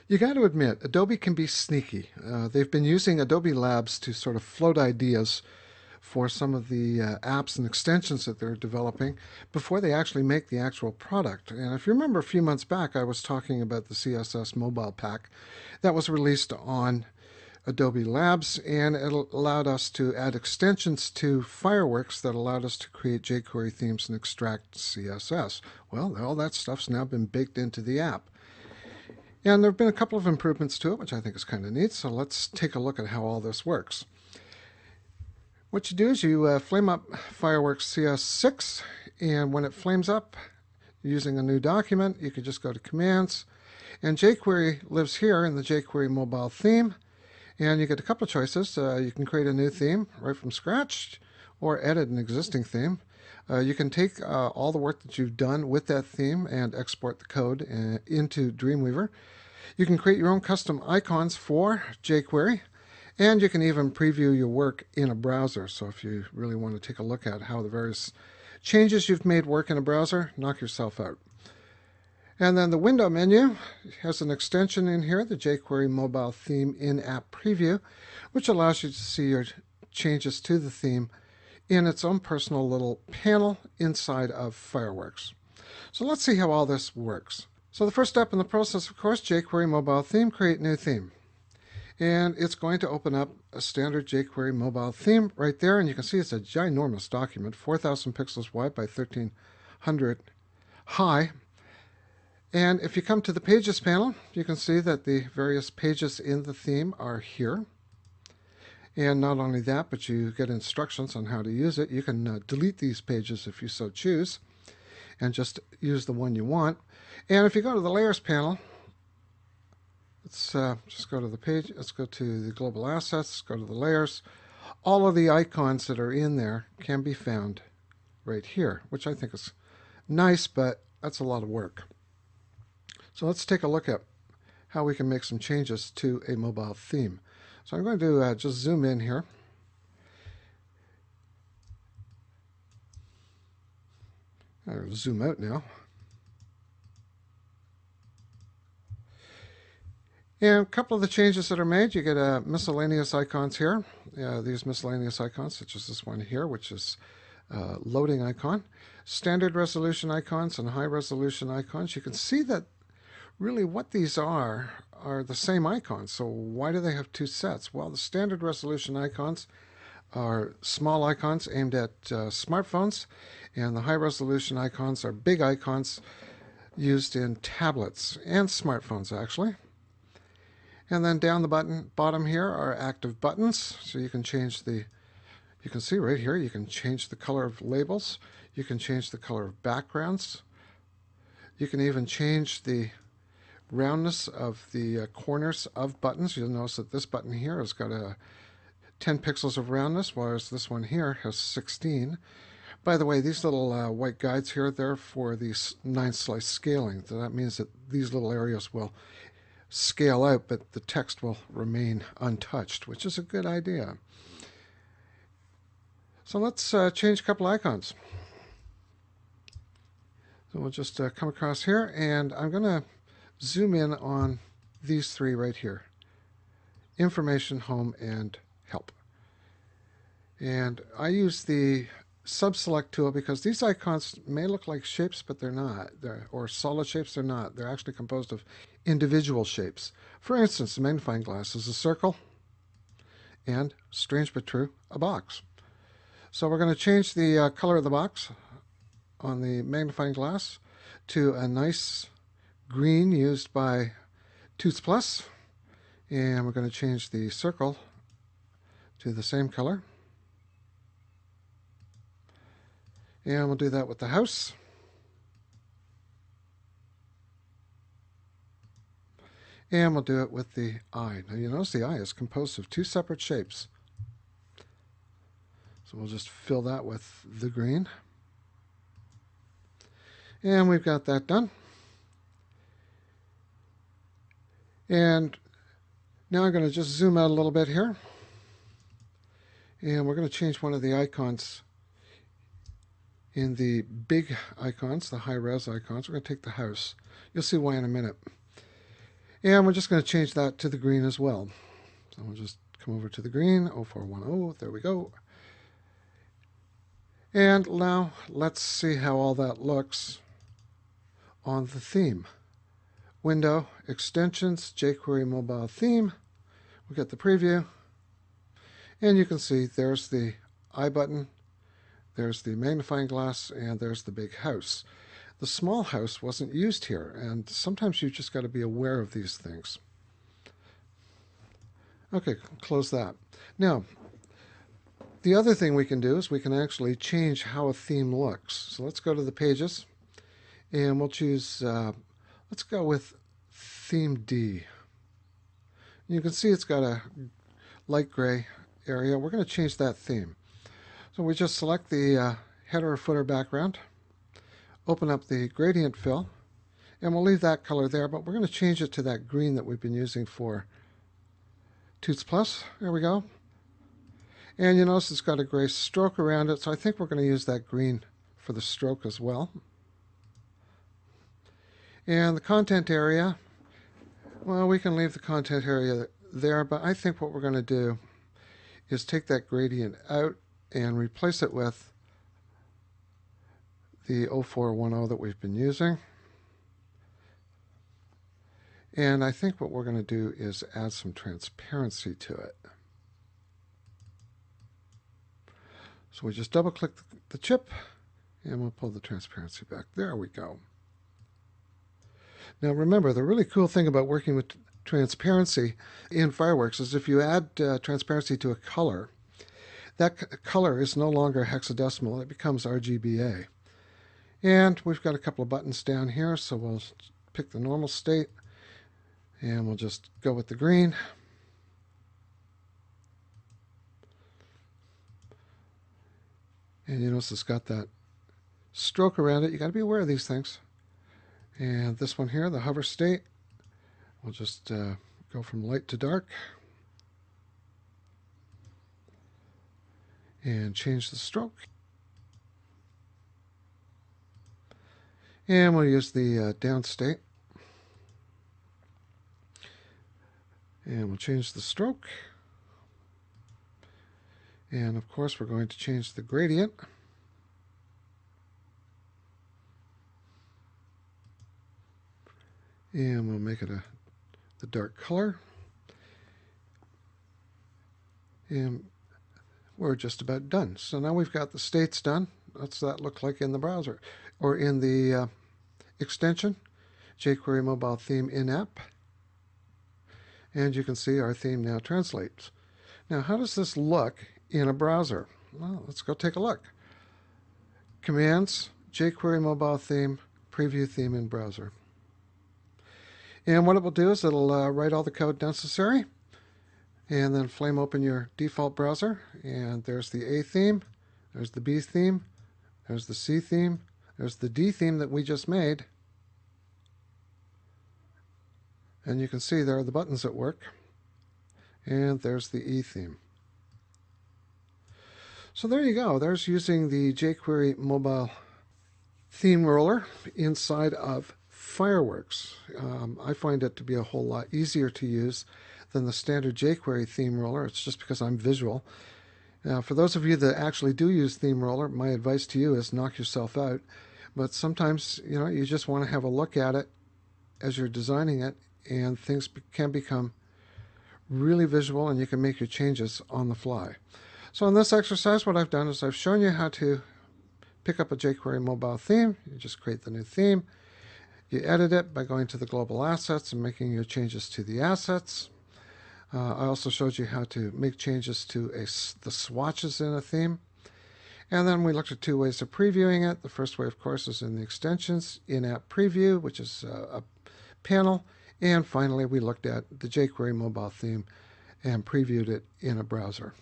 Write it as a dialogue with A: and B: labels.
A: You got to admit, Adobe can be sneaky. They've been using Adobe Labs to sort of float ideas for some of the apps and extensions that they're developing before they actually make the actual product. And if you remember a few months back, I was talking about the CSS mobile pack that was released on Adobe Labs, and it allowed us to add extensions to Fireworks that allowed us to create jQuery themes and extract CSS. Well, all that stuff's now been baked into the app. And there have been a couple of improvements to it, which I think is kind of neat. So let's take a look at how all this works. What you do is you flame up Fireworks CS6, and when it flames up using a new document, you can just go to Commands. And jQuery lives here in the jQuery mobile theme. And you get a couple of choices. You can create a new theme right from scratch or edit an existing theme. You can take all the work that you've done with that theme and export the code into Dreamweaver. You can create your own custom icons for jQuery, and you can even preview your work in a browser. So if you really want to take a look at how the various changes you've made work in a browser, knock yourself out. And then the window menu has an extension in here, the jQuery mobile theme in-app preview, which allows you to see your changes to the theme in its own personal little panel inside of Fireworks. So let's see how all this works. So the first step in the process, of course, jQuery mobile theme, create new theme. And it's going to open up a standard jQuery mobile theme right there. And you can see it's a ginormous document, 4,000 pixels wide by 1,300 high. And if you come to the Pages panel, you can see that the various pages in the theme are here. And not only that, but you get instructions on how to use it. You can delete these pages if you so choose, and just use the one you want. And if you go to the Layers panel, let's just go to the page. Let's go to the Global Assets, go to the Layers. All of the icons that are in there can be found right here, which I think is nice, but that's a lot of work. So let's take a look at how we can make some changes to a mobile theme. So I'm going to just zoom in here. I'll zoom out now. And a couple of the changes that are made, you get miscellaneous icons here. These miscellaneous icons, such as this one here, which is loading icon. Standard resolution icons and high resolution icons. You can see that really what these are the same icons. So why do they have two sets? Well, the standard resolution icons are small icons aimed at smartphones, and the high resolution icons are big icons used in tablets and smartphones actually. And then down the bottom here are active buttons. So you can change you can see right here, you can change the color of labels. You can change the color of backgrounds. You can even change the roundness of the corners of buttons. You'll notice that this button here has got 10 pixels of roundness, whereas this one here has 16. By the way, these little white guides here, they're for the 9-slice scaling. So that means that these little areas will scale out, but the text will remain untouched, which is a good idea. So let's change a couple icons. So we'll just come across here, and I'm going to zoom in on these three right here: Information, Home, and Help. And I use the sub-select tool because these icons may look like shapes, but they're not. Or solid shapes, they're not. They're actually composed of individual shapes. For instance, the magnifying glass is a circle, and, strange but true, a box. So we're going to change the color of the box on the magnifying glass to a nice green used by Toots Plus, and we're going to change the circle to the same color, and we'll do that with the house, and we'll do it with the eye. Now you notice the eye is composed of two separate shapes, so we'll just fill that with the green, and we've got that done. And now I'm going to just zoom out a little bit here. And we're going to change one of the icons in the big icons, the high-res icons. We're going to take the house. You'll see why in a minute. And we're just going to change that to the green as well. So we'll just come over to the green, 0410, there we go. And now let's see how all that looks on the theme. Window, Extensions, jQuery Mobile Theme. We get the preview. And you can see there's the I button, there's the magnifying glass, and there's the big house. The small house wasn't used here, and sometimes you've just got to be aware of these things. Okay, close that. Now, the other thing we can do is we can actually change how a theme looks. So let's go to the pages, and we'll choose, let's go with Theme D. You can see it's got a light gray area. We're going to change that theme. So we just select the header or footer background, open up the gradient fill, and we'll leave that color there, but we're going to change it to that green that we've been using for Toots Plus. There we go. And you notice it's got a gray stroke around it, so I think we're going to use that green for the stroke as well. And the content area, well, we can leave the content area there, but I think what we're going to do is take that gradient out and replace it with the 0410 that we've been using. And I think what we're going to do is add some transparency to it. So we just double click the chip and we'll pull the transparency back. There we go. Now remember, the really cool thing about working with transparency in Fireworks is if you add transparency to a color, that color is no longer hexadecimal, it becomes RGBA. And we've got a couple of buttons down here, so we'll pick the normal state and we'll just go with the green. And you notice it's got that stroke around it. You got to be aware of these things. And this one here, the hover state, we'll just go from light to dark and change the stroke. And we'll use the down state. And we'll change the stroke. And of course, we're going to change the gradient. And we'll make it the dark color. And we're just about done. So now we've got the states done. What's that look like in the browser? Or in the extension, jQuery Mobile Theme in-app. And you can see our theme now translates. Now, how does this look in a browser? Well, let's go take a look. Commands, jQuery Mobile Theme, Preview Theme in Browser. And what it will do is it'll write all the code necessary and then flame open your default browser. And there's the A theme, there's the B theme, there's the C theme, there's the D theme that we just made. And you can see there are the buttons at work. And there's the E theme. So there you go. There's using the jQuery mobile theme roller inside of Fireworks. I find it to be a whole lot easier to use than the standard jQuery theme roller. It's just because I'm visual. For those of you that actually do use theme roller, my advice to you is knock yourself out. But sometimes, you just want to have a look at it as you're designing it, and things can become really visual and you can make your changes on the fly. So in this exercise, what I've done is I've shown you how to pick up a jQuery mobile theme. You just create the new theme. You edit it by going to the global assets and making your changes to the assets. I also showed you how to make changes to the swatches in a theme. And then we looked at two ways of previewing it. The first way, of course, is in the extensions, in-app preview, which is a panel. And finally, we looked at the jQuery mobile theme and previewed it in a browser.